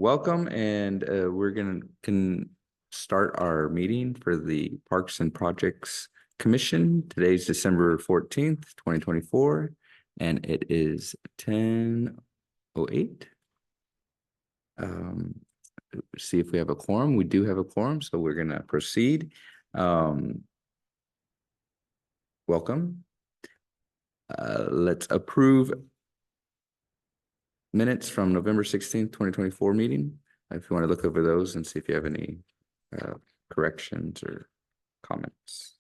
Welcome, and we're can start our meeting for the Parks and Projects Commission. Today's December 14th, 2024, and it is 10:08. See if we have a quorum. We do have a quorum, so we're gonna proceed. Welcome. Let's approve minutes from November 16th, 2024 meeting. If you want to look over those and see if you have any corrections or comments.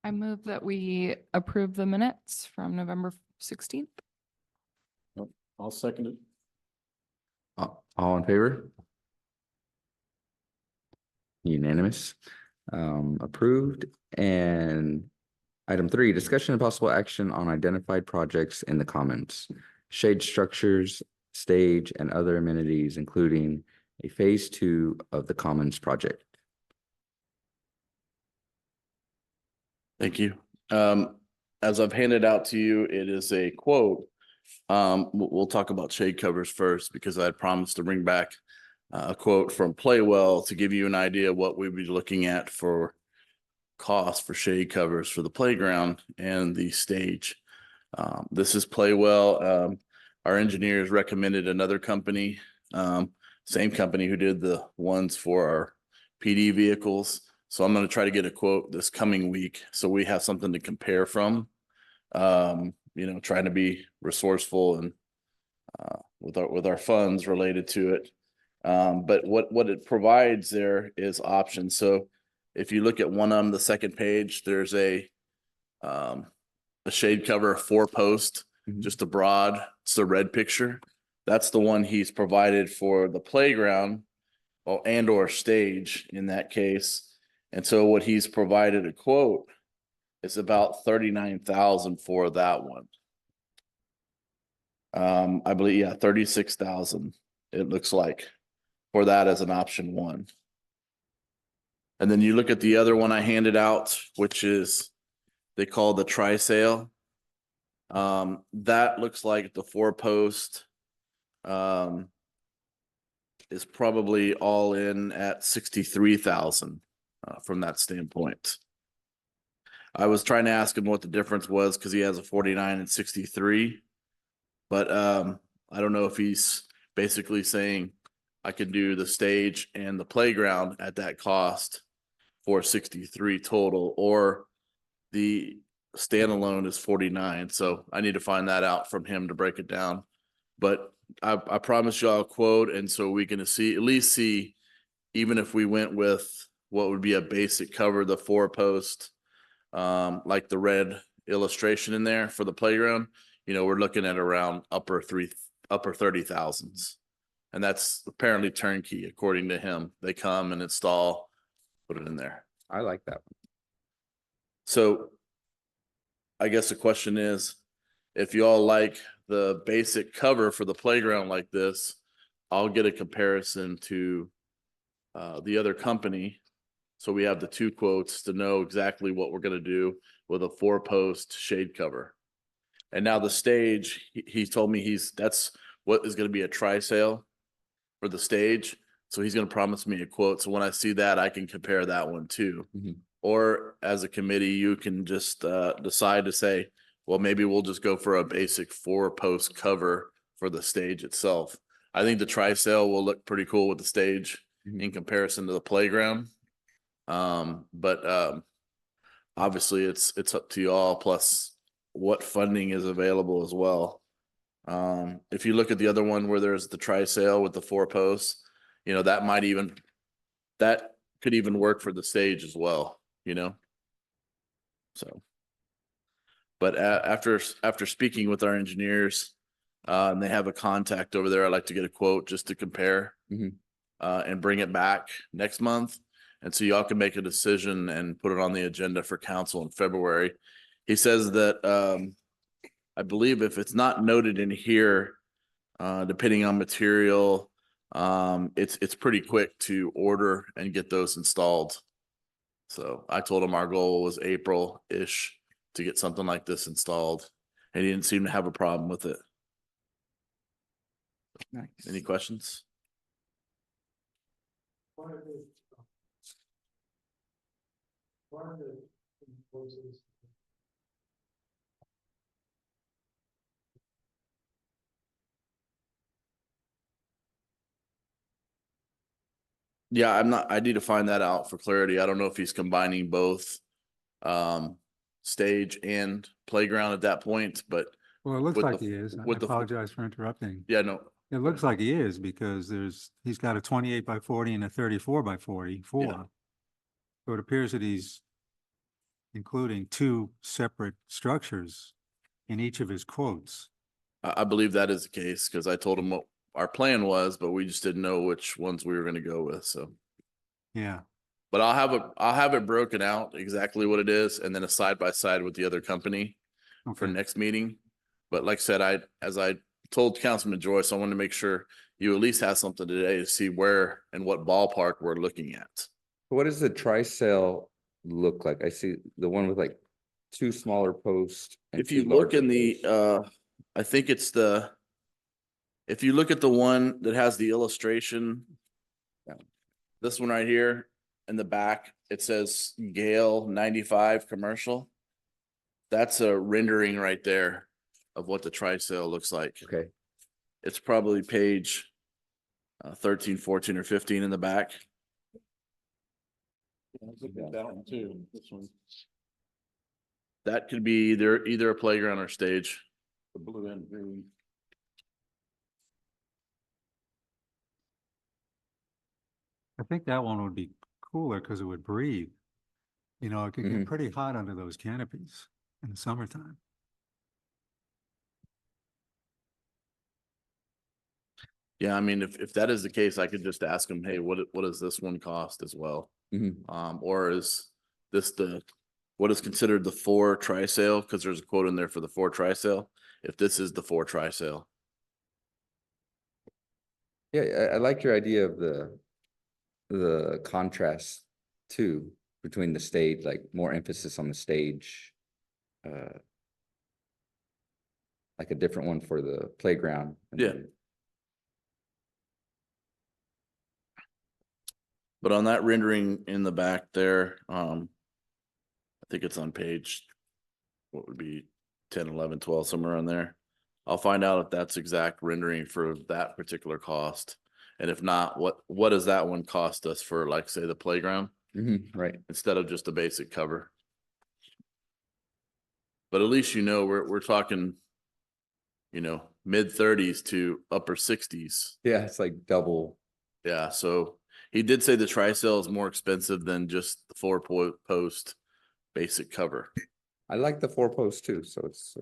I move that we approve the minutes from November 16th. I'll second it. All in favor? Unanimous. Approved. And item 3, discussion and possible action on identified projects in the commons, shade structures, stage, and other amenities, including a phase 2 of the commons project. Thank you. As I've handed out to you, it is a quote. We'll talk about shade covers first because I had promised to bring back a quote from Playwell to give you an idea of what we'd be looking at for cost for shade covers for the playground and the stage. This is Playwell. Our engineers recommended another company, same company who did the ones for our PD vehicles. So I'm going to try to get a quote this coming week so we have something to compare from. Trying to be resourceful and with our funds related to it. But what it provides there is options. So if you look at one on the second page, there's a shade cover 4-post, just a broad, it's the red picture. That's the one he's provided for the playground or stage in that case. And so what he's provided a quote is about $39,000 for that one. I believe, yeah, $36,000 it looks like for that as an option 1. And then you look at the other one I handed out, which is they call the tri-sail. That looks like the 4-post is probably all in at $63,000 from that standpoint. I was trying to ask him what the difference was because he has a 49 and 63, but I don't know if he's basically saying I could do the stage and the playground at that cost for 63 total, or the standalone is 49. So I need to find that out from him to break it down. But I promise y'all a quote, and so we can at least see, even if we went with what would be a basic cover, the 4-post, like the red illustration in there for the playground, we're looking at around upper 30,000s. And that's apparently turnkey, according to him. They come and install, put it in there. I like that one. So I guess the question is, if you all like the basic cover for the playground like this, I'll get a comparison to the other company. So we have the 2 quotes to know exactly what we're going to do with a 4-post shade cover. And now the stage, he told me that's what is going to be a tri-sail for the stage. So he's going to promise me a quote. So when I see that, I can compare that one too. Or as a committee, you can just decide to say, well, maybe we'll just go for a basic 4-post cover for the stage itself. I think the tri-sail will look pretty cool with the stage in comparison to the playground. But obviously it's up to y'all, plus what funding is available as well. If you look at the other one where there's the tri-sail with the 4-posts, that could even work for the stage as well, so. But after speaking with our engineers, and they have a contact over there, I'd like to get a quote just to compare and bring it back next month. And so y'all can make a decision and put it on the agenda for council in February. He says that I believe if it's not noted in here, depending on material, it's pretty quick to order and get those installed. So I told him our goal was April-ish to get something like this installed, and he didn't seem to have a problem with it. Nice. Any questions? Yeah, I need to find that out for clarity. I don't know if he's combining both stage and playground at that point, but Well, it looks with like the- he is. I with the- apologize for interrupting. yeah, no, It looks like he is because he's got a 28 by 40 and a 34 by 44. Yeah. So it appears that he's including two separate structures in each of his quotes. I believe that is the case because I told him what our plan was, but we just didn't know which ones we were going to go with. So, Yeah. but I'll have it broken out exactly what it is, and then a side by side with the other company for Okay. next meeting. But like I said, as I told Councilman Joyce, I wanted to make sure you at least have something today to see where and what ballpark we're looking at. What does the tri-sail look like? I see the one with like two smaller posts. and If you two look larger in the, posts. I think it's if you look at the one that has the illustration, Yeah. this one right here in the back, it says Gale 95 commercial. That's a rendering right there of what the tri-sail looks like. Okay, It's probably page 13, 14, or 15 in the back. That one too, this one, That could be either a playground or stage. the blue and green. I think that one would be cooler because it would breathe. You know, it could Mhm. get pretty hot under those canopies in the summertime. Yeah, I mean, if that is the case, I could just ask him, hey, what does this one cost as well? Mhm. Or is this what is considered the 4 tri-sail? Because there's a quote in there for the 4 tri-sail. If this is the 4 tri-sail. yeah, I like your idea of the contrast too, between the stage, like more emphasis on the stage. Like a different one for the playground. and Yeah. then- But on that rendering in the back there, I think it's on page, what would be 10, 11, 12, somewhere on there. I'll find out if that's exact rendering for that particular cost. And if not, what does that one cost us for, like, say, the playground Right, instead of just a basic cover? But at least we're talking, mid-30s to upper 60s. yeah, it's like double. Yeah, so he did say the tri-sail is more expensive than just the 4-post basic cover. I like the 4 posts too, so it's.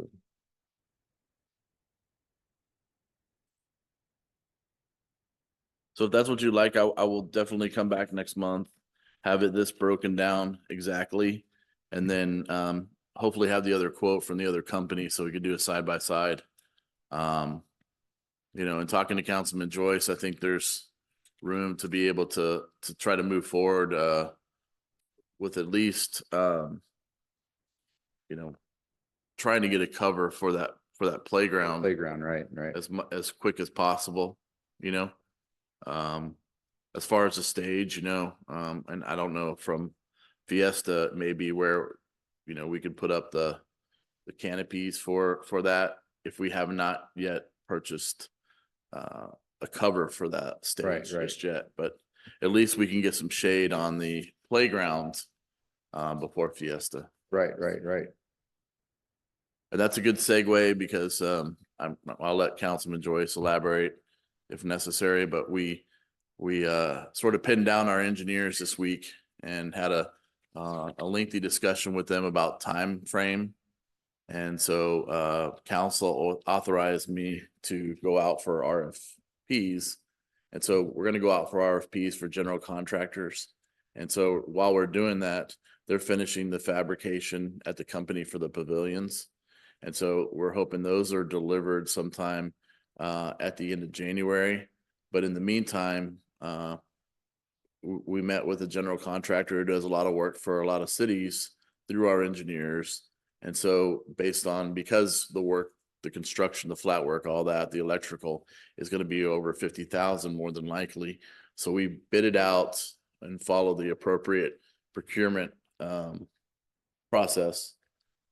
So if that's what you like, I will definitely come back next month, have this broken down exactly, and then hopefully have the other quote from the other company so we could do a side by side. And talking to Councilman Joyce, I think there's room to be able to try to move forward with at least trying to get a cover for that playground Playground, right. as quick as possible, as far as the stage, and I don't know from Fiesta, maybe where, we could put up the canopies for that if we have not yet purchased a cover for that stage Right. just yet, but at least we can get some shade on the playground before Fiesta. Right. And that's a good segue because I'll let Councilman Joyce elaborate if necessary, but we sort of pinned down our engineers this week and had a lengthy discussion with them about time frame. And so council authorized me to go out for RFPs. And so we're going to go out for RFPs for general contractors. And so while we're doing that, they're finishing the fabrication at the company for the pavilions. And so we're hoping those are delivered sometime at the end of January. But in the meantime, we met with a general contractor who does a lot of work for a lot of cities through our engineers. And so because the work, the construction, the flat work, all that, the electrical is going to be over 50,000 more than likely. So we bid it out and follow the appropriate procurement process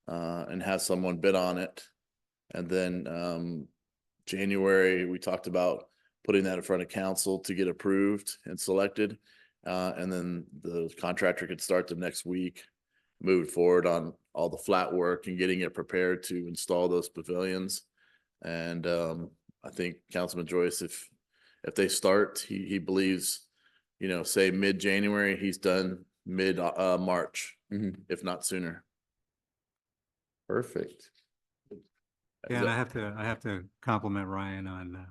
and have someone bid on it. And then January, we talked about putting that in front of council to get approved and selected. And then the contractor could start the next week, move forward on all the flat work and getting it prepared to install those pavilions. And I think Councilman Joyce, if they start, he believes, say mid-January, he's done mid-March, Mhm. if not sooner. Perfect. Yeah, and I have to compliment Ryan on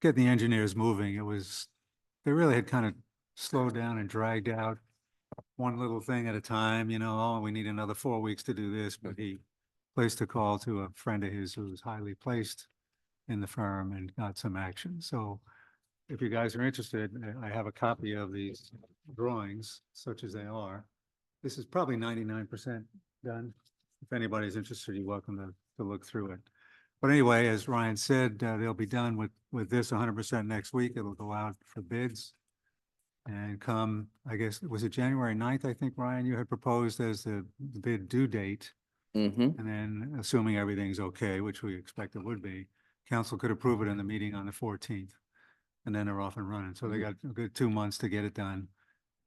getting the engineers moving. They really had kind of slowed down and dragged out one little thing at a time, we need another 4 weeks to do this, but he placed a call to a friend of his who's highly placed in the firm and got some action. So if you guys are interested, I have a copy of these drawings, such as they are. This is probably 99% done. If anybody's interested, you're welcome to look through it. But anyway, as Ryan said, they'll be done with this 100% next week. It'll go out for bids. And come, I guess, was it January 9th, I think, Ryan, you had proposed as the bid due date. Mm-hmm. And then assuming everything's okay, which we expect it would be, council could approve it in the meeting on the 14th. And then they're off and running. So they got a good 2 months to get it done.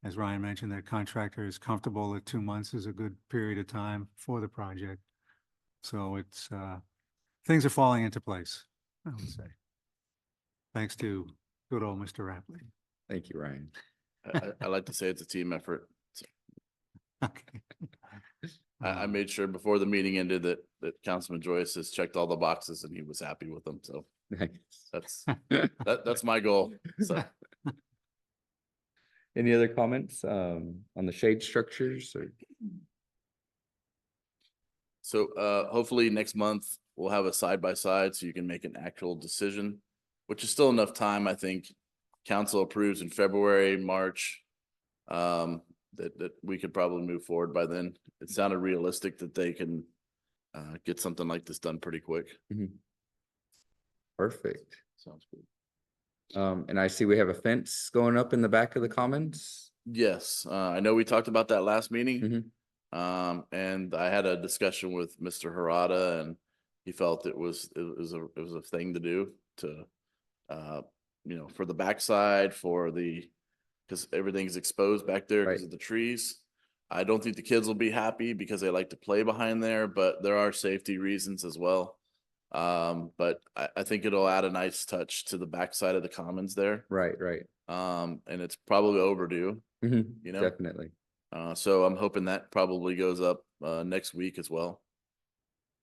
As Ryan mentioned, that contractor is comfortable that 2 months is a good period of time for the project. So it's, things are falling into place, I would say. Thanks to good old Mr. Rapley. Thank you, Ryan. I like to say it's a team effort. So Okay. I made sure before the meeting ended that Councilman Joyce has checked all the boxes and he was happy with them. So Nice. that's my goal. So Any other comments on the shade structures or? So hopefully next month we'll have a side by side so you can make an actual decision, which is still enough time. I think council approves in February, March. That we could probably move forward by then. It sounded realistic that they can get something like this done pretty quick. Perfect. Sounds good. And I see we have a fence going up in the back of the commons. Yes, I know we talked about that last meeting. Mhm. And I had a discussion with Mr. Harada and he felt it was a thing to do to, for the backside because everything's exposed back there because Right. of the trees. I don't think the kids will be happy because they like to play behind there, but there are safety reasons as well. But I think it'll add a nice touch to the backside of the commons there. Right. And it's probably overdue, Definitely. so I'm hoping that probably goes up next week as well.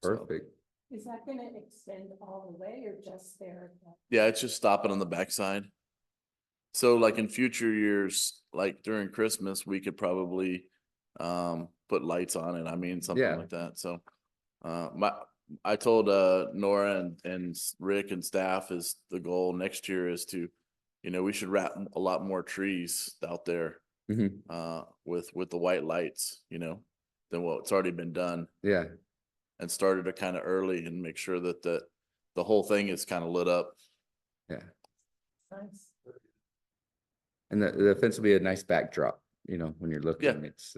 So, Perfect. Is that gonna extend all the way or just there? yeah, it's just stopping on the backside. So like in future years, like during Christmas, we could probably put lights on it. I mean, something Yeah. like that. So I told Nora and Rick and staff is the goal next year is to, we should wrap a lot more trees out there Mhm. with the white lights, than what's already been done, Yeah. and started it kind of early and make sure that the whole thing is kind of lit up. Yeah. Nice. And the fence will be a nice backdrop, when you're looking, it's,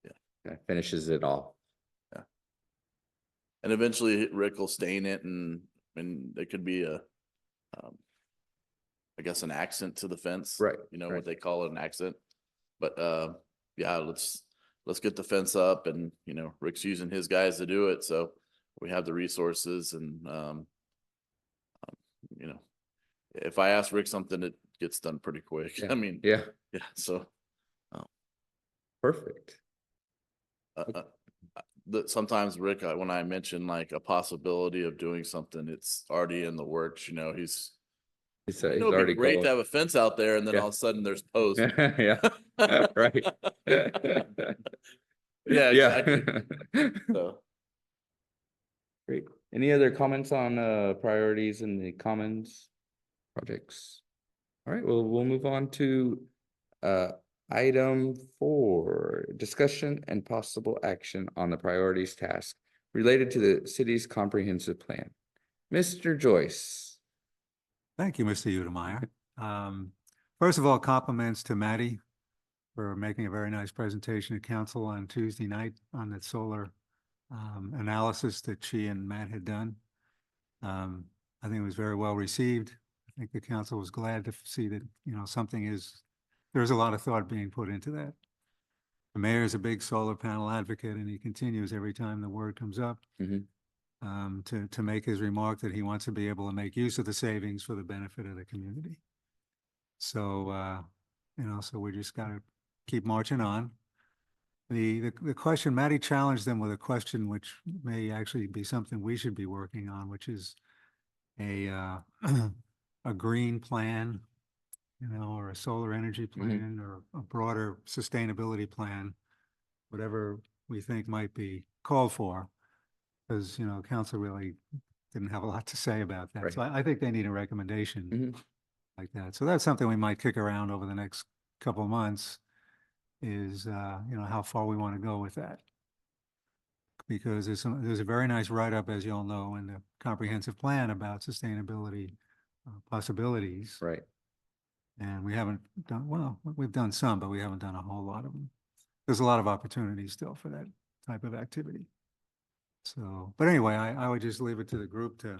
Yeah. kind of finishes it off. And eventually Rick will stain it and it could be I guess an accent to the fence. Right, What right. they call it, an accent. But yeah, let's get the fence up and, Rick's using his guys to do it. So we have the resources and if I ask Rick something, it gets done pretty quick. Yeah. I mean, Yeah, so perfect. sometimes Rick, when I mention like a possibility of doing something, it's already in the works, he's He's it'd already be great going. to have a fence out there and then Yeah. all of a sudden there's posts. Yeah, right. Yeah, exactly. Yeah. So Great. Any other comments on priorities in the commons projects? All right, well, we'll move on to item 4, discussion and possible action on the priorities task related to the city's comprehensive plan. Mr. Joyce. Thank you, Mr. Udemeyer. First of all, compliments to Maddie for making a very nice presentation to council on Tuesday night on the solar analysis that she and Matt had done. I think it was very well received. I think the council was glad to see that, there's a lot of thought being put into that. The mayor is a big solar panel advocate, and he continues every time the word comes up to make his remark that he wants to be able to make use of the savings for the benefit of the community. So, so we just got to keep marching on. The question, Maddie challenged them with a question which may actually be something we should be working on, which is a green plan, or a solar energy plan, or a broader sustainability plan, whatever we think might be called for. Because, council really didn't have a lot to say about that. Right. So I think they need a recommendation like that. So that's something we might kick around over the next couple of months is, how far we want to go with that. Because there's a very nice write-up, as you all know, in the comprehensive plan about sustainability possibilities. Right. And we haven't done, well, we've done some, but we haven't done a whole lot of them. There's a lot of opportunities still for that type of activity. So, but anyway, I would just leave it to the group to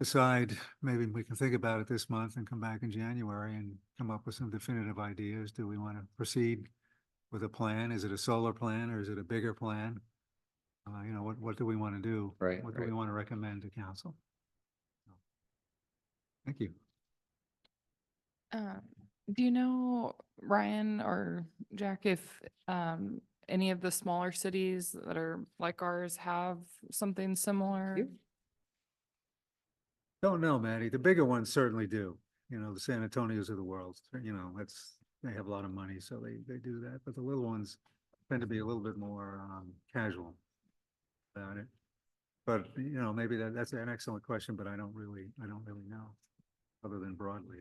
decide. Maybe we can think about it this month and come back in January and come up with some definitive ideas. Do we want to proceed with a plan? Is it a solar plan or is it a bigger plan? What do we want to do? Right, What do we want to recommend to council? Thank you. Do you know, Ryan or Jack, if any of the smaller cities that are like ours have something similar? Yep. Don't know, Maddie. The bigger ones certainly do. The San Antonios of the world, they have a lot of money, so they do that. But the little ones tend to be a little bit more casual about it. But, maybe that's an excellent question, but I don't really know, other than broadly.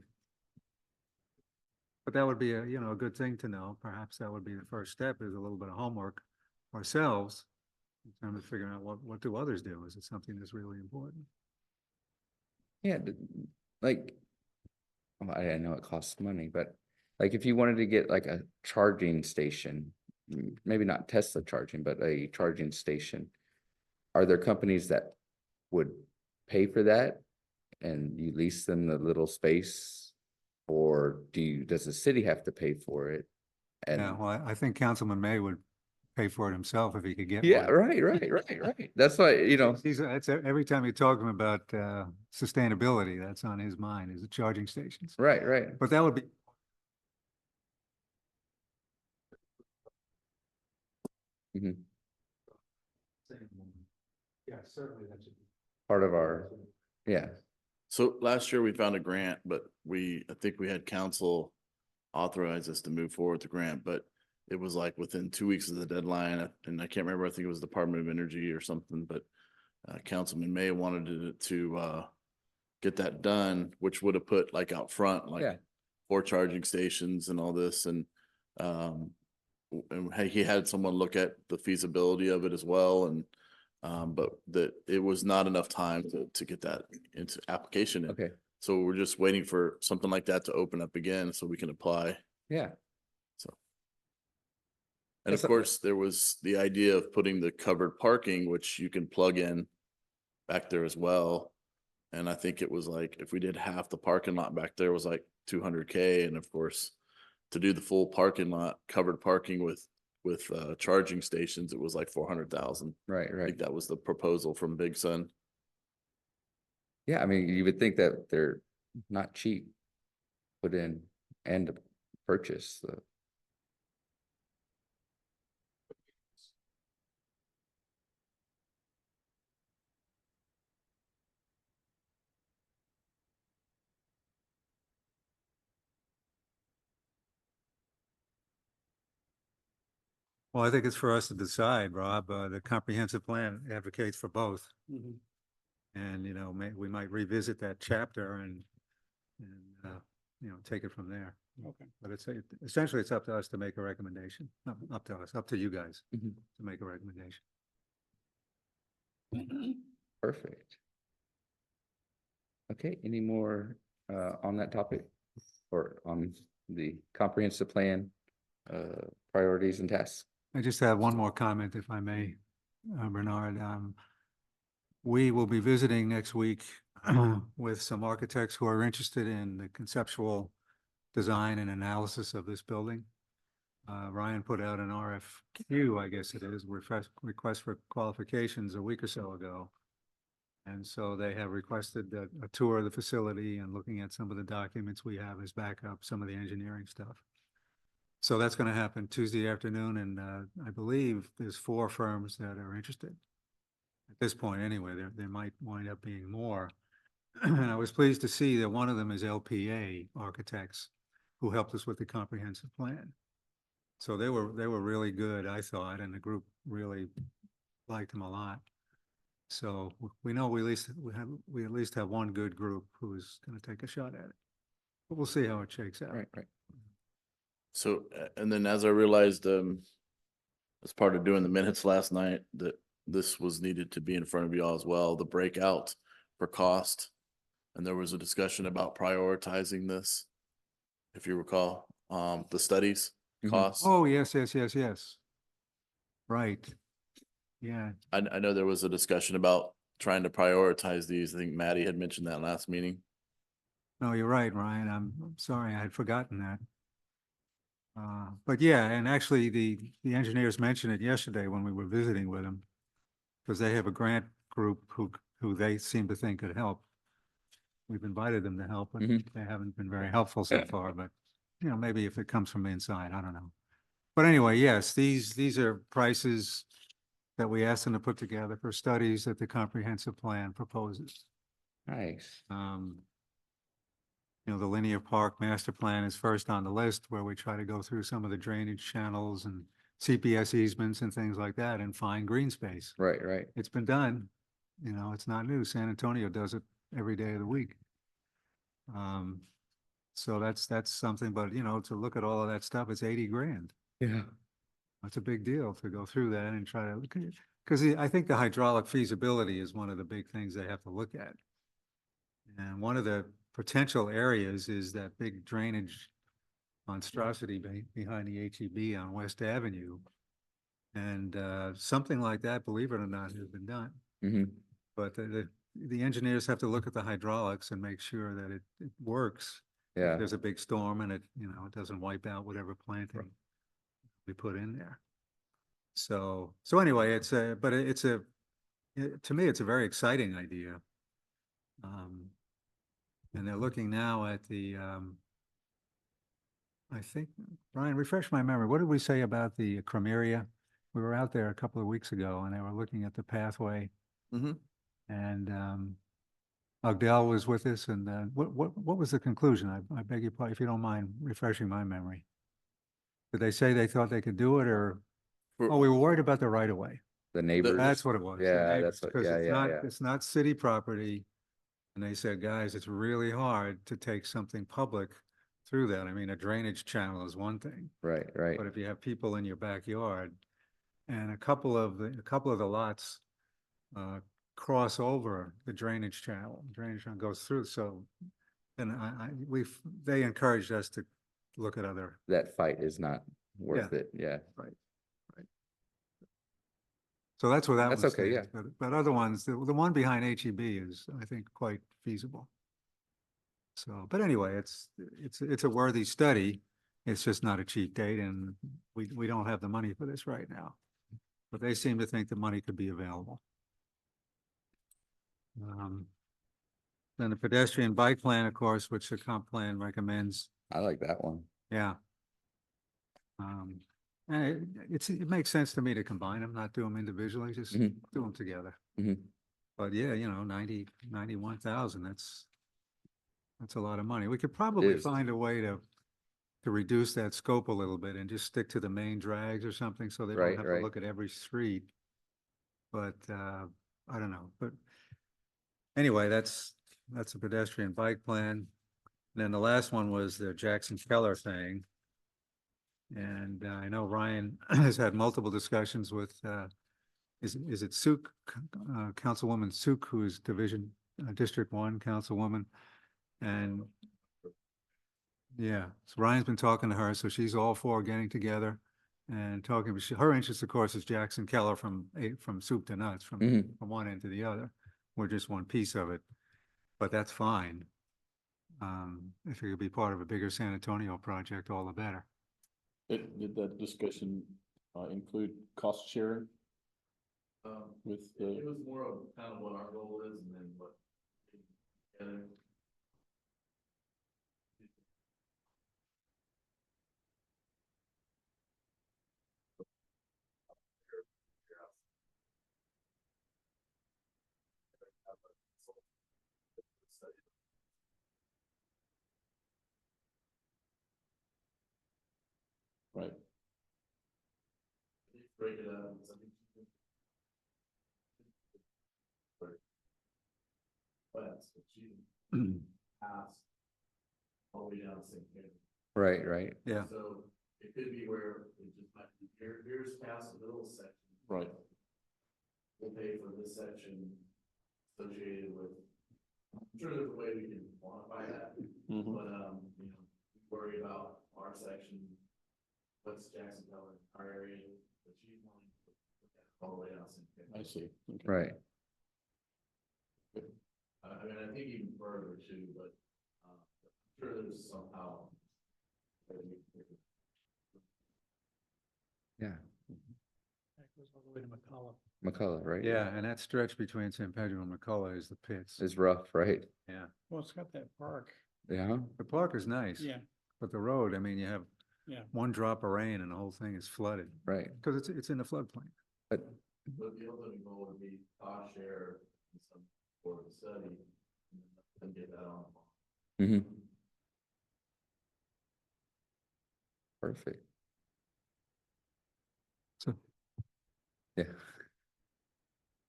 But that would be a good thing to know. Perhaps that would be the first step, is a little bit of homework ourselves in terms of figuring out what do others do? Is it something that's really important? Yeah, like, well, I know it costs money, but like if you wanted to get like a charging station, maybe not Tesla charging, but a charging station, are there companies that would pay for that and you lease them the little space? Or does the city have to pay for it? And Yeah, well, I think Councilman May would pay for it himself if he could get yeah, one. right. That's why, That's every time you talk to him about sustainability, that's on his mind, is the charging stations. right. But that would be. Mhm. Yeah, certainly that should be. Part of our, yeah, So last year we found a grant, but I think we had council authorize us to move forward with the grant, but it was like within 2 weeks of the deadline, and I can't remember, I think it was Department of Energy or something, but Councilman May wanted to get that done, which would have put like out front, Yeah. like 4 charging stations and all this, and he had someone look at the feasibility of it as well, and but that it was not enough time to get that into application. okay, So we're just waiting for something like that to open up again so we can apply. yeah, So. And of That's a- course, there was the idea of putting the covered parking, which you can plug in back there as well. And I think it was like, if we did half the parking lot back there was like 200K. And of course, to do the full parking lot, covered parking with charging stations, it was like 400,000. right. I think that was the proposal from Big Sun. Yeah, I mean, you would think that they're not cheap, put in and to purchase the. Well, I think it's for us to decide, Rob. The comprehensive plan advocates for both. And, you know, we might revisit that chapter and, you know, take it from there. Okay. But essentially it's up to us to make a recommendation, not up to us, up to you guys Mhm. to make a recommendation. Perfect. Okay, any more on that topic or on the comprehensive plan priorities and tasks? I just have one more comment, if I may, Bernard. We will be visiting next week with some architects who are interested in the conceptual design and analysis of this building. Ryan put out an RFQ, I guess it is, request for qualifications a week or so ago. And so they have requested a tour of the facility and looking at some of the documents we have as backup, some of the engineering stuff. So that's going to happen Tuesday afternoon, and I believe there's 4 firms that are interested. At this point, anyway, there might wind up being more. And I was pleased to see that one of them is LPA Architects, who helped us with the comprehensive plan. So they were really good, I thought, and the group really liked them a lot. So we know we at least have one good group who's going to take a shot at it. But we'll see how it shakes out. Right. So, and then as I realized, as part of doing the minutes last night, that this was needed to be in front of you all as well, the breakout for cost. And there was a discussion about prioritizing this, if you recall, the studies Mhm. costs. Oh, yes. Right. Yeah. I know there was a discussion about trying to prioritize these. I think Maddie had mentioned that last meeting. No, you're right, Ryan. I'm sorry, I had forgotten that. But yeah, and actually the engineers mentioned it yesterday when we were visiting with them, because they have a grant group who they seem to think could help. We've invited them to help, but Mhm. they haven't been very helpful so far, but you know, maybe if it comes from inside, I don't know. But anyway, yes, these are prices that we asked them to put together for studies that the comprehensive plan proposes. Nice. You know, the linear park master plan is first on the list, where we try to go through some of the drainage channels and CPS easements and things like that and find green space. Right. It's been done, you know, it's not new. San Antonio does it every day of the week. So that's something, but you know, to look at all of that stuff, it's 80 grand. Yeah. That's a big deal to go through that and try to look at it. Because I think the hydraulic feasibility is one of the big things they have to look at. And one of the potential areas is that big drainage monstrosity behind the HEB on West Avenue. And something like that, believe it or not, has been done. Hmm. But the engineers have to look at the hydraulics and make sure that it works. If Yeah. there's a big storm and it, you know, it doesn't wipe out whatever planting we put in there. So anyway, to me, it's a very exciting idea. And they're looking now at I think, Brian, refresh my memory. What did we say about the Cremeria? We were out there a couple of weeks ago and they were looking at the pathway. Mm-hmm. And Ogdell was with us, and what was the conclusion? I beg your pardon, if you don't mind refreshing my memory. Did they say they thought they could do it, or, oh, we were worried about the right of way. The neighbors. That's what it was. the Yeah, neighbors, that's what, because yeah. it's not city property. And they said, guys, it's really hard to take something public through that. I mean, a drainage channel is one thing, Right. but if you have people in your backyard, and a couple of the lots cross over the drainage channel goes through, so then they encouraged us to look at other. That fight is not worth it. Yeah. Right. So that's what that That's one okay, stands, yeah. but other ones, the one behind HEB is, I think, quite feasible. So, but anyway, it's a worthy study. It's just not a cheap date, and we don't have the money for this right now. But they seem to think the money could be available. Then the pedestrian bike plan, of course, which the comp plan recommends. I like that one. Yeah. And it makes sense to me to combine them, not do them individually, just Mhm. do them together. Mhm. But yeah, you know, 91,000, that's a lot of money. We could probably is. find a way to to reduce that scope a little bit and just stick to the main drags or something, so they Right, don't have to right. look at every street. But, I don't know, but anyway, that's a pedestrian bike plan. And then the last one was the Jackson Keller thing. And I know Ryan has had multiple discussions with, is it Suk, Councilwoman Suk, who is Division, District One Councilwoman? And yeah, so Ryan's been talking to her, so she's all for getting together and talking, but her interest, of course, is Jackson Keller from soup to nuts, Mhm. from one end to the other. We're just one piece of it, but that's fine. If it could be part of a bigger San Antonio project, all the better. Did that discussion include cost sharing with It the, was more of kind of what our goal is and then what. together. right? Break it up. But she passed all the way down St. Ken. Right, right. Yeah. So it could be where it just might be here's past the middle section. Right. We'll pay for this section associated with, I'm sure there's a way we can quantify that, Mhm. but, you know, we worry about our section. What's Jackson Keller, our area, but she's wanting to put that all the way down St. Ken. I see. Okay. Right. I mean, I think even further too, but, I'm sure there's somehow. Yeah. That goes all the way to McCullough. McCullough, right? Yeah, and that stretch between San Pedro and McCullough is the pits. It's rough, right? Yeah, Well, it's got that park. Yeah. the park is nice. Yeah, But the road, I mean, you have yeah. one drop of rain and the whole thing is flooded, Right. because it's in the floodplain. But But the ultimate goal would be cost share and some for the study and get that on. mhm. Perfect. So, Yeah.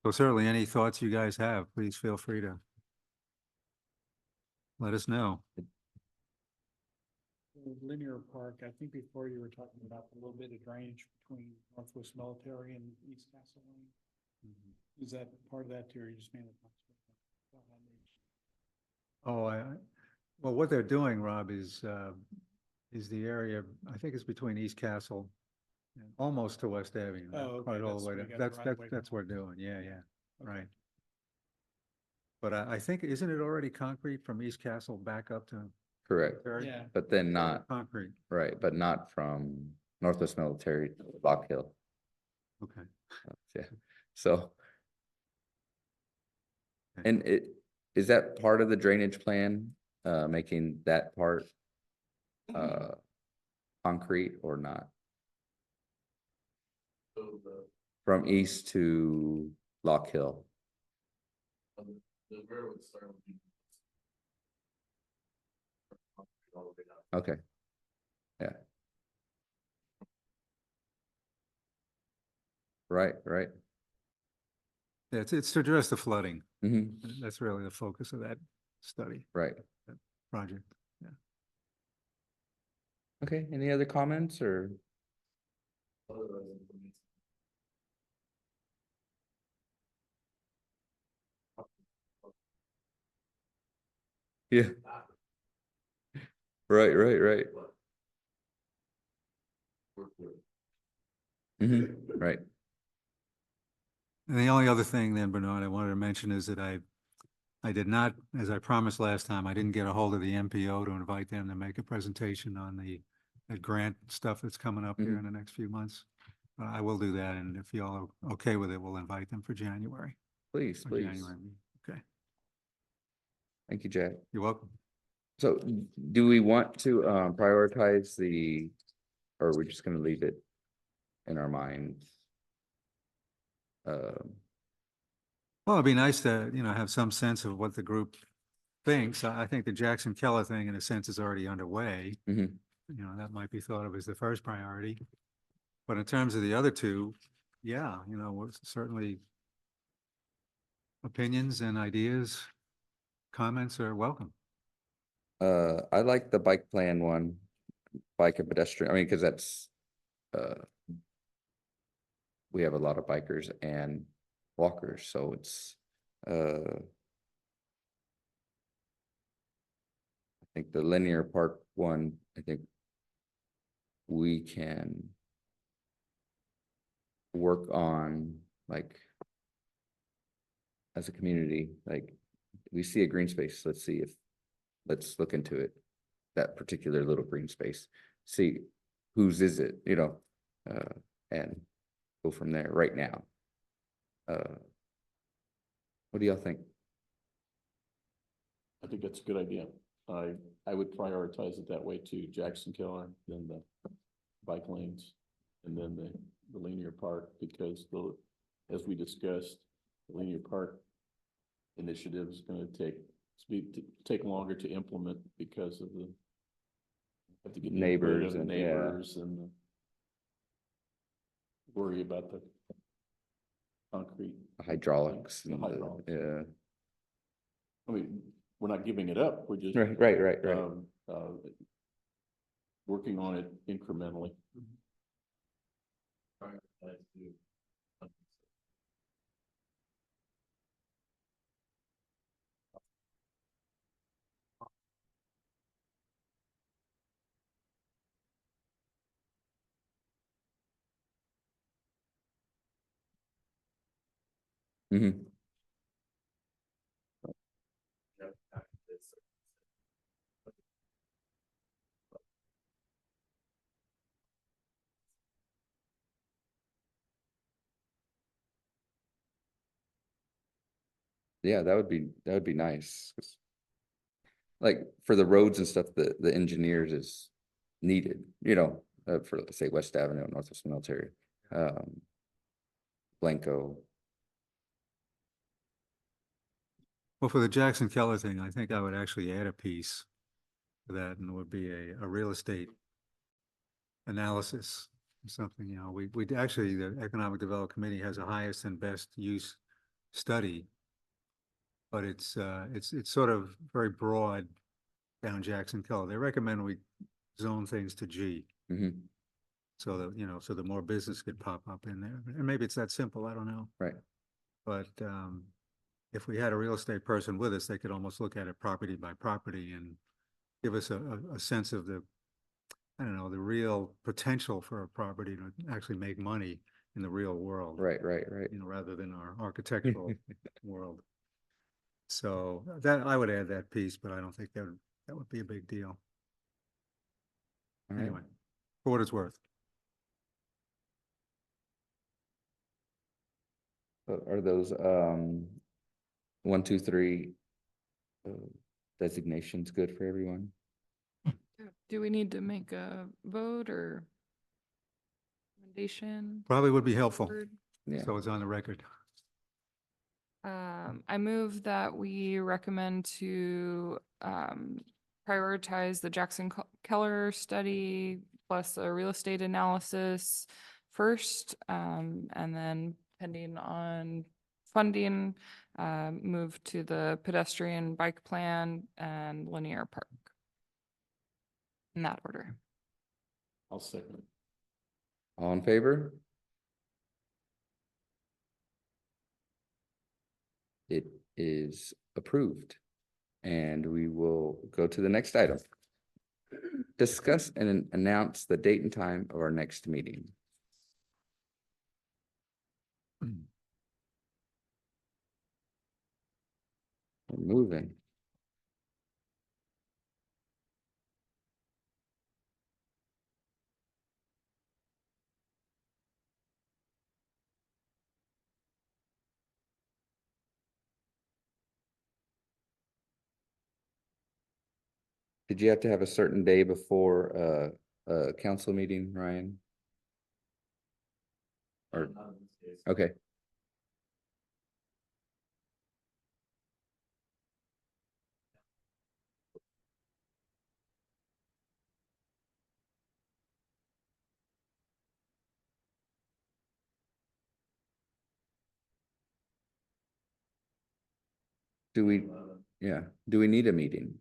so certainly any thoughts you guys have, please feel free to let us know. The Linear Park, I think before you were talking about a little bit of drainage between Northwest Military and East Castle Lane. Is that part of that too, or you just mainly? Oh, well, what they're doing, Rob, is the area, I think it's between East Castle and almost to West Avenue. not Oh, okay, quite all that's the way where to, you got the right of way that's going. what we're doing, yeah, yeah, right. But I think, isn't it already concrete from East Castle back up to? Correct. Military? Yeah, But then not, Concrete, right, but not from Northwest Military to Lock Hill. okay. Yeah. So. Okay. And is that part of the drainage plan, making that part, concrete or not? So the, From east to Lock Hill? the where it would start would be. All the way down. Okay. Yeah. Right, right. Yeah, it's to address the flooding. Hmm. That's really the focus of that study, Right. project. Okay, any other comments or? Otherwise, it's- Yeah. Right, right. Work with. Hmm. Right. And the only other thing then, Bernard, I wanted to mention is that I did not, as I promised last time, I didn't get a hold of the MPO to invite them to make a presentation on the grant stuff that's coming up here in the next few months. I will do that, and if y'all are okay with it, we'll invite them for January. Please, for please. January. Okay, Thank you, Jack. you're welcome. So do we want to prioritize the, or are we just gonna leave it in our minds? Well, it'd be nice to, have some sense of what the group thinks. I think the Jackson Keller thing, in a sense, is already underway. Mhm. you know, that might be thought of as the first priority. But in terms of the other two, yeah, you know, certainly opinions and ideas, comments are welcome. I like the bike plan one, bike and pedestrian, I mean, because that's, we have a lot of bikers and walkers, so it's, I think the linear park one, I think we can work on, like, as a community, like, we see a green space, let's look into it. That particular little green space, see whose is it, you know, and go from there right now. What do y'all think? I think that's a good idea. I would prioritize it that way too. Jackson Keller, then the bike lanes, and then the linear park, because as we discussed, the linear park initiative is gonna take longer to implement because of the have to get the input Neighbors of and, yeah. neighbors and worry about the concrete. Hydraulics The and hydraulics. yeah, I mean, we're not giving it up, we're just. right. Working on it incrementally. Mhm. Yeah, that would be nice. 'Cause, like, for the roads and stuff, the engineers is needed, you know, for, let's say, West Avenue, Northwest Military, Blanco. Well, for the Jackson Keller thing, I think I would actually add a piece to that, and it would be a real estate analysis, something, you know, we actually, the Economic Development Committee has a highest and best use study. But it's sort of very broad down Jackson Keller. They recommend we zone things to G. Mhm. So that, you know, so the more business could pop up in there. And maybe it's that simple, I don't know. Right. But if we had a real estate person with us, they could almost look at it property by property and give us a sense of the, I don't know, the real potential for a property to actually make money in the real world. Right. You know, rather than our architectural world. So that, I would add that piece, but I don't think that would be a big deal. All right. Anyway, for what it's worth. Are those, 1, 2, 3 designations good for everyone? Do we need to make a vote or recommendation? Probably would be helpful. Word? Yeah. So it's on the record. I move that we recommend to prioritize the Jackson Keller study plus a real estate analysis first, and then pending on funding, move to the pedestrian bike plan and linear park. In that order. I'll second it. All in favor? It is approved. And we will go to the next item. Discuss and announce the date and time of our next meeting. We're moving. Did you have to have a certain day before a council meeting, Ryan? Or, okay, Do we, yeah, do we need a meeting?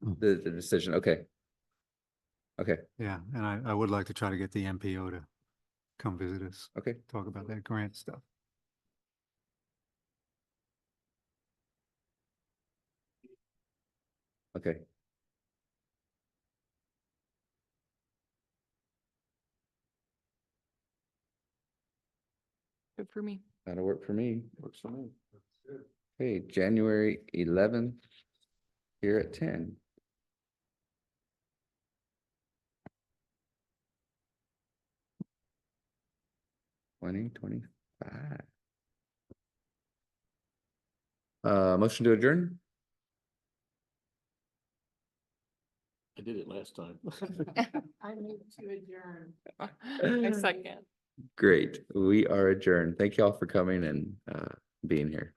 The decision, okay. Okay, Yeah, and I would like to try to get the MPO to come visit us, okay. talk about that grant stuff. Okay, Good for me. that'll work for me. Works for me. Okay, January 11th here at 10. Twenty, 25. Motion to adjourn? I did it last time. I move to adjourn. I second. Great, we are adjourned. Thank you all for coming and being here.